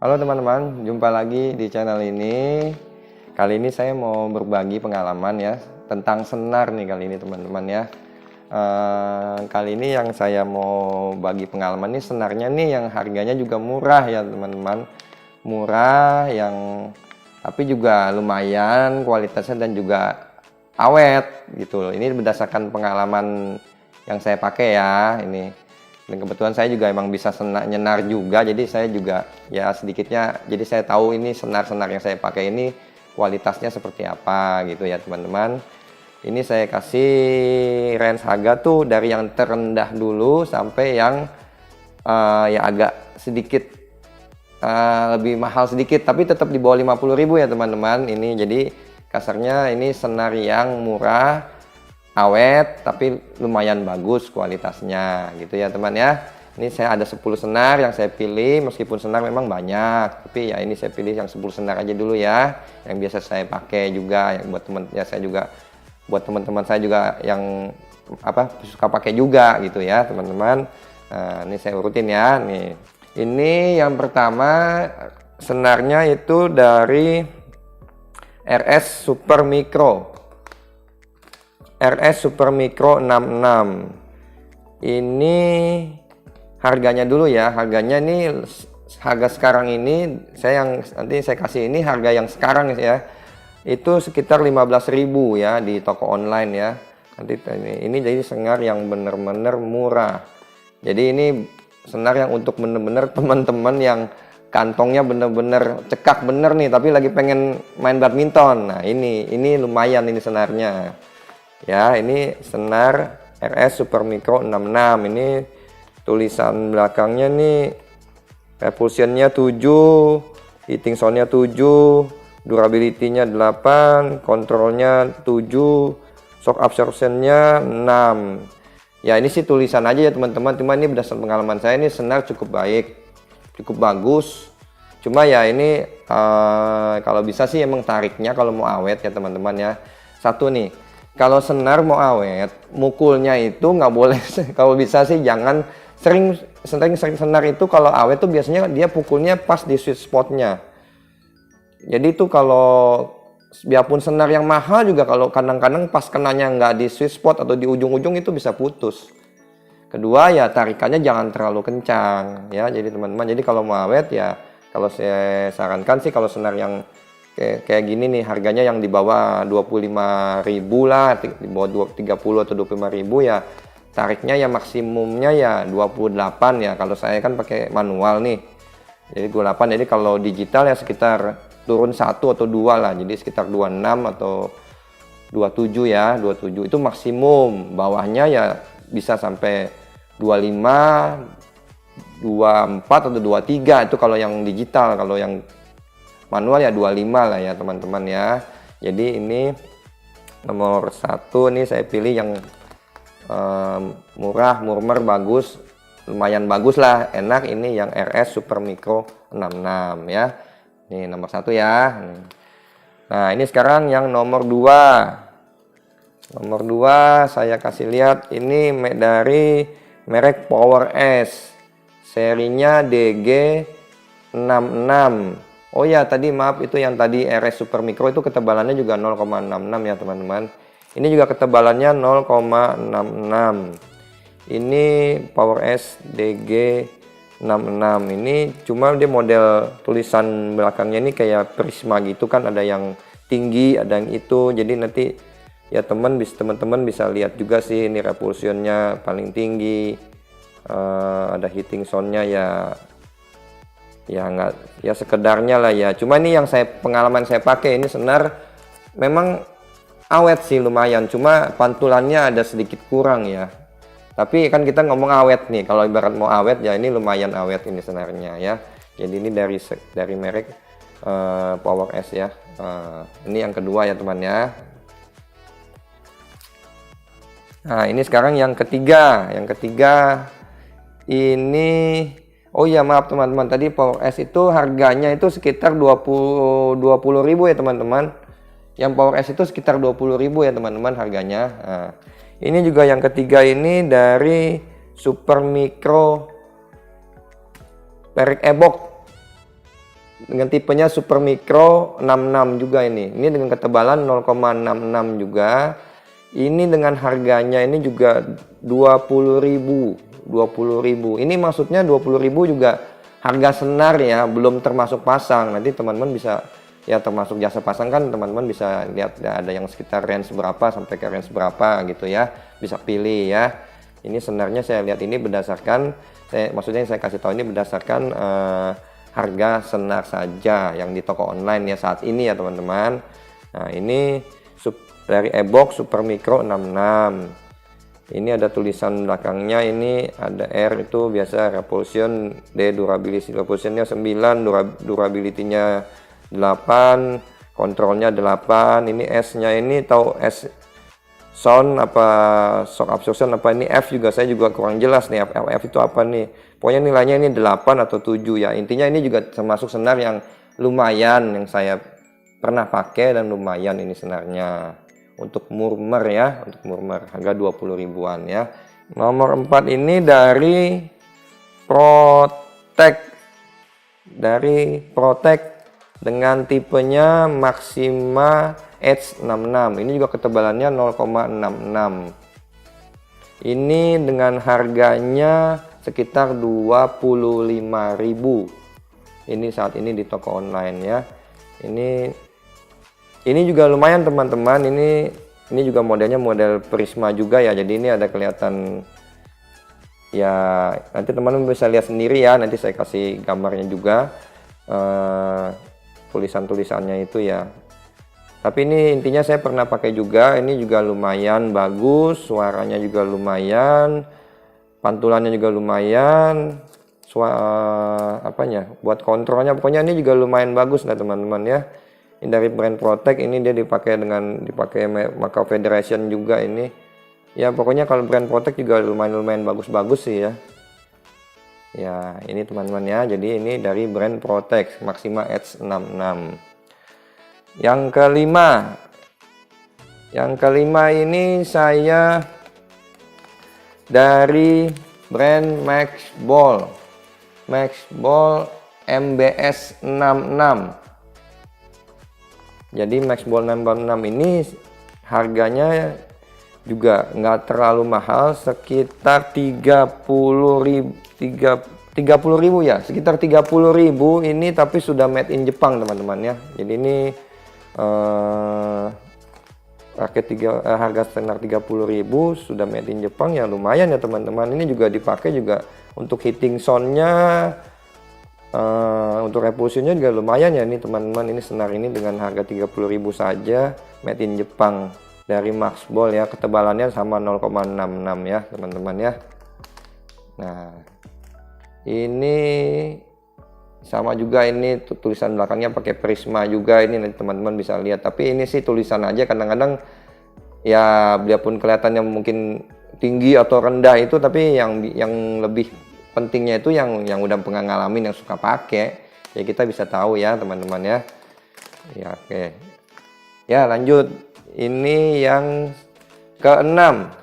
Halo teman-teman, jumpa lagi di channel ini. Kali ini saya mau berbagi pengalaman ya tentang senar nih kali ini teman-teman ya. Kali ini yang saya mau bagi pengalaman nih senarnya nih yang harganya juga murah ya teman-teman. Murah yang tapi juga lumayan kualitasnya dan juga awet gitu. Ini berdasarkan pengalaman yang saya pakai ya ini. Dan kebetulan saya juga emang bisa nyenar juga, jadi saya juga ya sedikitnya, jadi saya tahu ini senar-senar yang saya pakai ini kualitasnya seperti apa gitu ya teman-teman. Ini saya kasih range harga tuh dari yang terendah dulu sampai yang ya agak sedikit lebih mahal sedikit, tapi tetap di bawah 50.000 ya teman-teman. Ini jadi kasarnya ini senar yang murah, awet tapi lumayan bagus kualitasnya gitu ya teman ya. Ini saya ada 10 senar yang saya pilih, meskipun senar memang banyak, tapi ya ini saya pilih yang 10 senar aja dulu ya, yang biasa saya pakai juga, yang buat teman ya saya juga buat teman-teman saya juga yang suka pakai juga gitu ya teman-teman. Nah, ini saya urutin ya nih. Ini yang pertama senarnya itu dari RS Super Micro. RS Super Micro 66. Ini harganya dulu ya. Harganya ini harga sekarang ini nanti saya kasih ini harga yang sekarang ya. Itu sekitar 15.000 ya di toko online ya. Nanti ini jadi senar yang bener-bener murah. Jadi ini senar yang untuk bener-bener teman-teman yang kantongnya bener-bener cekak bener nih tapi lagi pengen main badminton. Nah, ini lumayan ini senarnya. Ya, ini senar RS Super Micro 66. Ini tulisan belakangnya nih repulsionnya 7, heating soundnya 7, durability-nya 8, kontrolnya 7, shock absorption-nya 6. Ya, ini sih tulisan aja ya teman-teman. Cuma ini berdasarkan pengalaman saya ini senar cukup baik, cukup bagus. Cuma ya ini kalau bisa sih emang tariknya kalau mau awet ya teman-teman ya. Satu nih, kalau senar mau awet, mukulnya itu nggak boleh. Kalau bisa sih jangan sering senar itu kalau awet tuh biasanya dia pukulnya pas di sweet spotnya. Jadi tuh kalau biarpun senar yang mahal juga kalau kadang-kadang pas kenanya nggak di sweet spot atau di ujung-ujung itu bisa putus. Kedua ya tarikannya jangan terlalu kencang ya. Jadi teman-teman, jadi kalau mau awet ya kalau saya sarankan sih kalau senar yang kayak gini nih harganya yang di bawah 25.000 lah, di bawah 30 atau 25.000 ya tariknya ya maksimumnya ya 28 ya. Kalau saya kan pakai manual nih jadi 28, jadi kalau digital ya sekitar turun 1 atau 2 lah, jadi sekitar 26 atau 27 ya, 27 itu maksimum. Bawahnya ya bisa sampai 25, 24 atau 23 itu kalau yang digital. Kalau yang manual ya 25 lah ya teman-teman ya. Jadi ini nomor 1 nih saya pilih yang murah, murmer, bagus, lumayan bagus lah, enak. Ini yang RS Super Micro 66 ya. Ini nomor 1 ya. Nah, ini sekarang yang nomor 2. Nomor 2 saya kasih lihat ini dari merek Power S. Serinya DG66. Oh ya, tadi maaf itu yang tadi RS Super Micro itu ketebalannya juga 0,66 ya teman-teman. Ini juga ketebalannya 0,66. Ini Power S DG66. Ini cuma dia model tulisan belakangnya ini kayak prisma gitu kan, ada yang tinggi, ada yang itu. Jadi nanti ya teman-teman bisa lihat juga sih ini repulsionnya paling tinggi. Ada heating soundnya ya nggak ya sekedarnya lah ya. Cuma ini yang pengalaman saya pakai ini senar memang awet sih lumayan, cuma pantulannya ada sedikit kurang ya. Tapi kan kita ngomong awet nih, kalau ibarat mau awet ya ini lumayan awet ini senarnya ya. Jadi ini dari merek Power S ya. Ini yang kedua ya teman ya. Nah, ini sekarang yang ketiga. Yang ketiga ini, oh ya maaf teman-teman, tadi Power S itu harganya itu sekitar 20.000 ya teman-teman. Yang Power S itu sekitar 20.000 ya teman-teman harganya. Nah, ini juga yang ketiga ini dari Super Micro merek Ebok. dengan tipenya Super Micro 66 juga ini. Ini dengan ketebalan 0,66 juga. Ini dengan harganya ini juga 20.000. 20.000. Ini maksudnya 20.000 juga harga senar ya, belum termasuk pasang. Nanti teman-teman bisa ya, termasuk jasa pasang kan teman-teman bisa lihat ya, ada yang sekitar range berapa sampai ke range berapa gitu ya. Bisa pilih ya. Ini senarnya saya lihat ini berdasarkan maksudnya yang saya kasih tahu ini berdasarkan harga senar saja yang di toko online ya saat ini ya teman-teman. Nah, ini dari Ebox Super Micro 66. Ini ada tulisan belakangnya, ini ada R itu biasa repulsion, D durability, repulsionnya 9, durability-nya 8, kontrolnya 8, ini S-nya ini tahu S sound apa shock absorption apa, ini F juga saya juga kurang jelas nih, F itu apa nih. Pokoknya nilainya ini 8 atau 7 ya. Intinya ini juga termasuk senar yang lumayan yang saya pernah pakai dan lumayan ini senarnya. Untuk murmer ya, untuk murmer harga 20 ribuan ya. Nomor 4 ini dari Protect. Dari Protect dengan tipenya Maxima Edge 66. Ini juga ketebalannya 0,66. Ini dengan harganya sekitar 25.000. Ini saat ini di toko online ya. Ini juga lumayan teman-teman. Ini juga modelnya model Prisma juga ya. Jadi ini ada kelihatan ya, nanti teman-teman bisa lihat sendiri ya. Nanti saya kasih gambarnya juga. Tulisan-tulisannya itu ya. Tapi ini intinya saya pernah pakai juga. Ini juga lumayan bagus, suaranya juga lumayan, pantulannya juga lumayan, apanya buat kontrolnya pokoknya ini juga lumayan bagus lah teman-teman ya. Ini dari brand Protect, ini dia dipakai Macau Federation juga ini. Ya pokoknya kalau brand Protect juga lumayan bagus-bagus sih ya. Ya ini teman-teman ya. Jadi ini dari brand Protect Maxima Edge 66. Yang kelima ini saya dari brand Maxball MBS 66. Jadi Maxball 66 ini harganya juga nggak terlalu mahal, sekitar 30.000 ya, sekitar 30.000 ini, tapi sudah made in Jepang teman-teman ya. Jadi ini harga senar 30.000 sudah made in Jepang ya, lumayan ya teman-teman. Ini juga dipakai juga untuk heating soundnya, untuk repulsionnya juga lumayan ya. Ini teman-teman, ini senar ini dengan harga 30.000 saja, made in Jepang dari Maxball ya. Ketebalannya sama 0,66 ya teman-teman ya. Nah ini sama juga, ini tulisan belakangnya pakai Prisma juga, ini nanti teman-teman bisa lihat. Tapi ini sih tulisan aja, kadang-kadang ya biarpun kelihatannya mungkin tinggi atau rendah itu, tapi yang lebih pentingnya itu yang udah pernah ngalamin, yang suka pakai ya, kita bisa tahu ya teman-teman ya. Ya oke. Ya lanjut, ini yang keenam.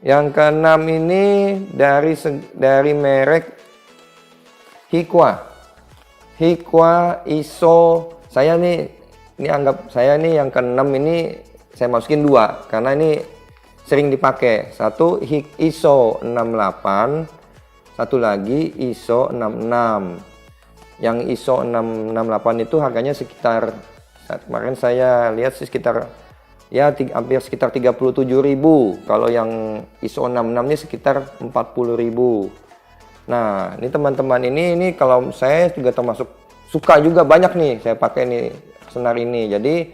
Yang keenam ini dari merek Hikwa ISO. Saya nih, ini anggap saya nih yang keenam ini saya masukin 2 karena ini sering dipakai. Satu ISO 68, satu lagi ISO 66. Yang ISO 668 itu harganya sekitar, kemarin saya lihat sih sekitar ya hampir sekitar 37.000. Kalau yang ISO 66 ini sekitar 40.000. Nah, ini teman-teman, ini kalau saya juga termasuk suka juga, banyak nih saya pakai nih senar ini. Jadi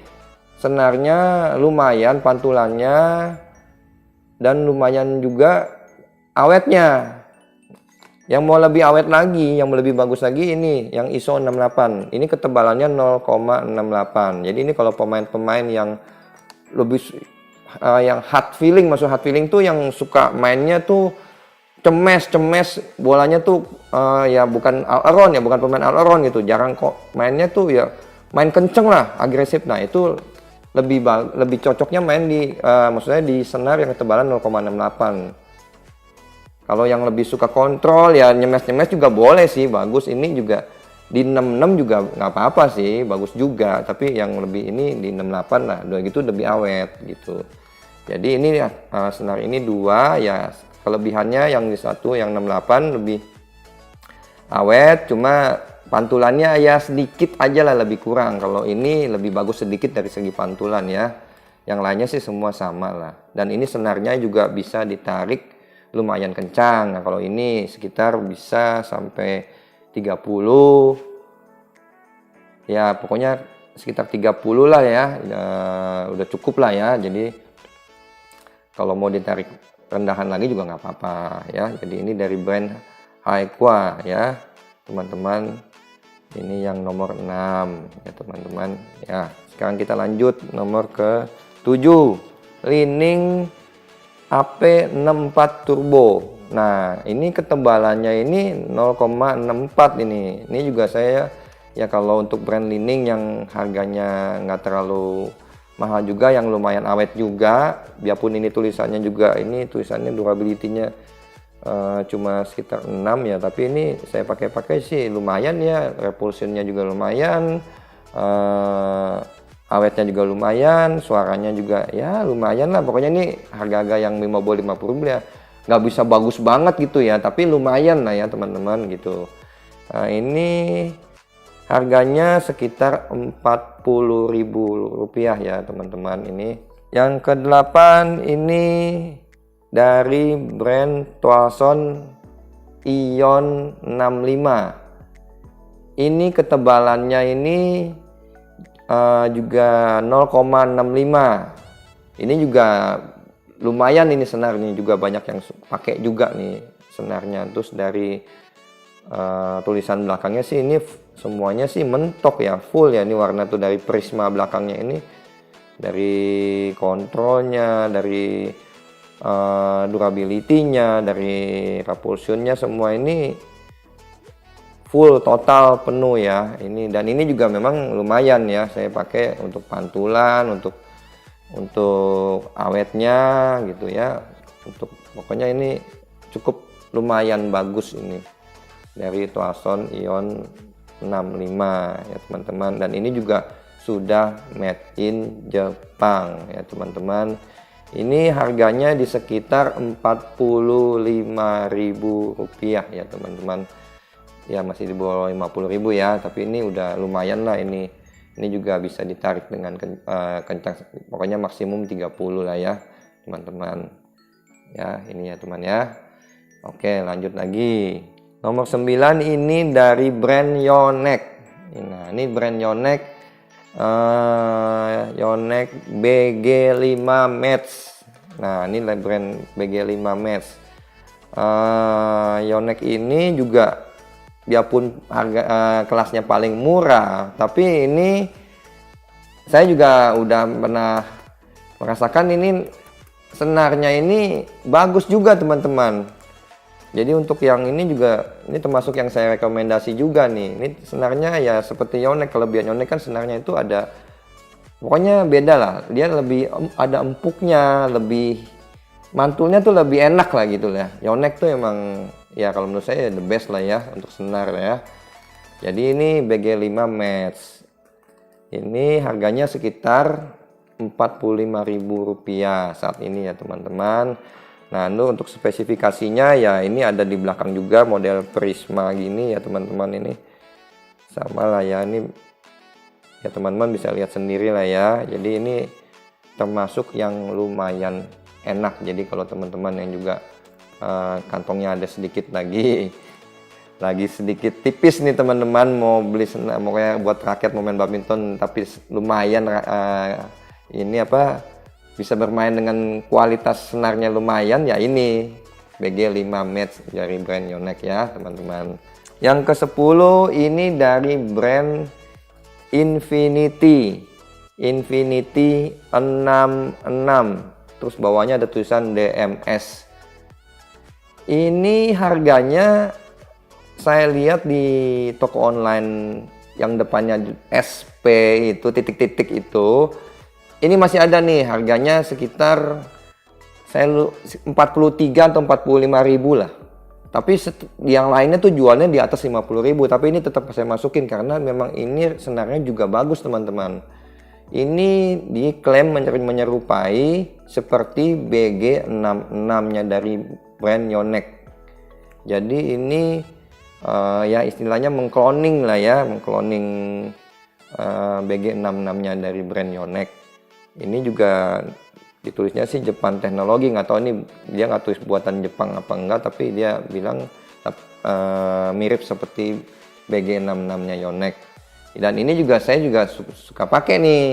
senarnya lumayan, pantulannya, dan lumayan juga awetnya. Yang mau lebih awet lagi, yang lebih bagus lagi, ini yang ISO 68. Ini ketebalannya 0,68. Jadi ini kalau pemain-pemain yang lebih yang hard feeling, maksud hard feeling tuh yang suka mainnya tuh cemes bolanya tuh ya bukan all around ya, bukan pemain all around gitu, jarang kok mainnya tuh ya main kenceng lah, agresif. Nah itu lebih cocoknya main di maksudnya di senar yang ketebalan 0,68. Kalau yang lebih suka kontrol ya nyemes juga boleh sih, bagus. Ini juga Di 66 juga nggak apa-apa sih, bagus juga. Tapi yang lebih ini di 68 lah, udah gitu lebih awet gitu. Jadi ini senar ini 2 ya, kelebihannya yang di satu yang 68 lebih awet, cuma pantulannya ya sedikit aja lah lebih kurang. Kalau ini lebih bagus sedikit dari segi pantulan ya. Yang lainnya sih semua sama lah. Dan ini senarnya juga bisa ditarik lumayan kencang. Nah, kalau ini sekitar bisa sampai 30. Ya, pokoknya sekitar 30 lah ya. Udah cukup lah ya. Jadi kalau mau ditarik rendahan lagi juga nggak apa-apa ya. Jadi ini dari brand Haikwa ya, teman-teman. Ini yang nomor 6 ya, teman-teman. Ya, sekarang kita lanjut nomor ke 7. Li-Ning AP64 Turbo. Nah, ini ketebalannya ini 0,64 ini. Ini juga saya ya, kalau untuk brand Li-Ning yang harganya nggak terlalu mahal juga, yang lumayan awet juga. Biarpun ini tulisannya juga, ini tulisannya durability-nya cuma sekitar 6 ya, tapi ini saya pakai sih lumayan ya, repulsionnya juga lumayan, awetnya juga lumayan, suaranya juga ya lumayan lah. Pokoknya ini harga-harga yang di bawah 50.000 ya, nggak bisa bagus banget gitu ya, tapi lumayan lah ya teman-teman gitu. Nah, ini harganya sekitar Rp40.000 ya teman-teman. Ini yang ke-8 ini dari brand Twalson Ion 65. Ini ketebalannya ini juga 0,65. Ini juga lumayan, ini senar nih juga banyak yang pakai juga nih senarnya. Terus dari tulisan belakangnya sih ini semuanya sih mentok ya, full ya. Ini warna tuh dari prisma belakangnya ini, dari kontrolnya, dari durability-nya, dari repulsionnya, semua ini full total penuh ya. Ini dan ini juga memang lumayan ya, saya pakai untuk pantulan, untuk awetnya gitu ya. Untuk pokoknya ini cukup lumayan bagus ini dari Twalson Ion 65 ya teman-teman. Dan ini juga sudah made in Jepang ya teman-teman. Ini harganya di sekitar Rp45.000 ya teman-teman. Ya masih di bawah 50.000 ya, tapi ini udah lumayan lah ini. Ini juga bisa ditarik dengan kencang, pokoknya maksimum 30 lah ya teman-teman. Ya, ini ya teman ya. Oke, lanjut lagi. Nomor 9 ini dari brand Yonex. Nah, ini brand Yonex. Yonex BG5 Max. Nah, ini brand BG5 Max. Yonex ini juga biarpun harga kelasnya paling murah, tapi ini saya juga udah pernah merasakan ini senarnya ini bagus juga teman-teman. Jadi untuk yang ini juga, ini termasuk yang saya rekomendasi juga nih. Ini senarnya ya seperti Yonex. Kelebihan Yonex kan senarnya itu ada, pokoknya beda lah. Dia lebih ada empuknya, lebih mantulnya tuh lebih enak lah gitu lah. Yonex tuh emang ya kalau menurut saya the best lah ya untuk senar ya. Jadi ini BG5 Max. Ini harganya sekitar Rp45.000 saat ini ya teman-teman. Nah, untuk spesifikasinya ya ini ada di belakang juga, model prisma gini ya teman-teman. Ini sama lah ya, ini ya teman-teman bisa lihat sendiri lah ya. Jadi ini termasuk yang lumayan enak. Jadi kalau teman-teman yang juga kantongnya ada sedikit lagi sedikit tipis nih teman-teman, mau beli senar, mau kayak buat raket, mau main badminton, tapi lumayan ini apa, bisa bermain dengan kualitas senarnya lumayan ya, ini BG5 Max dari brand Yonex ya teman-teman. Yang ke-10 ini dari brand Infinity 66, terus bawahnya ada tulisan DMS. Ini harganya saya lihat di toko online yang depannya SP itu titik-titik itu, ini masih ada nih harganya sekitar 43 atau 45.000 lah. Tapi yang lainnya tuh jualnya di atas 50.000, tapi ini tetap saya masukin karena memang ini senarnya juga bagus teman-teman. Ini diklaim menyerupai seperti BG66-nya dari brand Yonex. Jadi ini ya istilahnya mengkloning lah ya, mengkloning BG66-nya dari brand Yonex. Ini juga ditulisnya sih Jepang Teknologi, nggak tahu ini dia nggak tulis buatan Jepang apa enggak, tapi dia bilang mirip seperti BG66-nya Yonex. Dan ini juga saya juga suka pakai nih,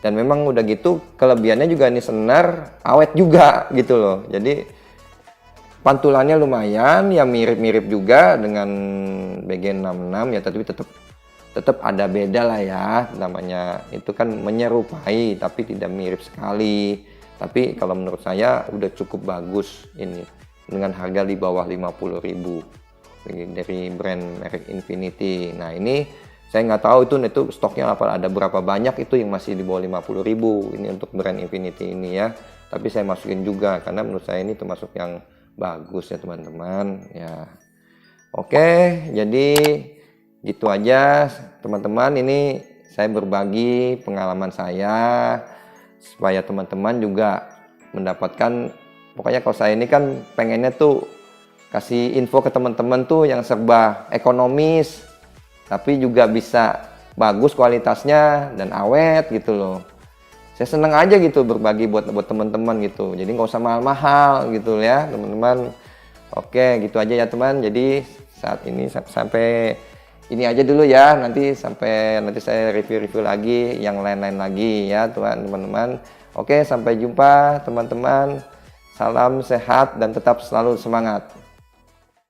dan memang udah gitu kelebihannya juga ini senar awet juga gitu loh. Jadi pantulannya lumayan ya, mirip-mirip juga dengan BG66 ya, tapi tetap ada beda lah ya, namanya itu kan menyerupai tapi tidak mirip sekali. Tapi kalau menurut saya udah cukup bagus ini dengan harga di bawah 50.000 dari brand merek Infinity. Nah ini saya nggak tahu itu stoknya ada berapa banyak itu yang masih di bawah 50.000 ini untuk brand Infinity ini ya. Tapi saya masukin juga karena menurut saya ini termasuk yang bagus ya teman-teman ya. Oke, jadi gitu aja teman-teman, ini saya berbagi pengalaman saya supaya teman-teman juga mendapatkan, pokoknya kalau saya ini kan pengennya tuh kasih info ke teman-teman tuh yang serba ekonomis tapi juga bisa bagus kualitasnya dan awet gitu loh. Saya seneng aja gitu berbagi buat teman-teman gitu, jadi nggak usah mahal-mahal gitu ya teman-teman. Oke, gitu aja ya teman. Jadi saat ini sampai ini aja dulu ya, nanti saya review-review lagi yang lain-lain lagi ya teman-teman. Oke, sampai jumpa teman-teman. Salam sehat dan tetap selalu semangat.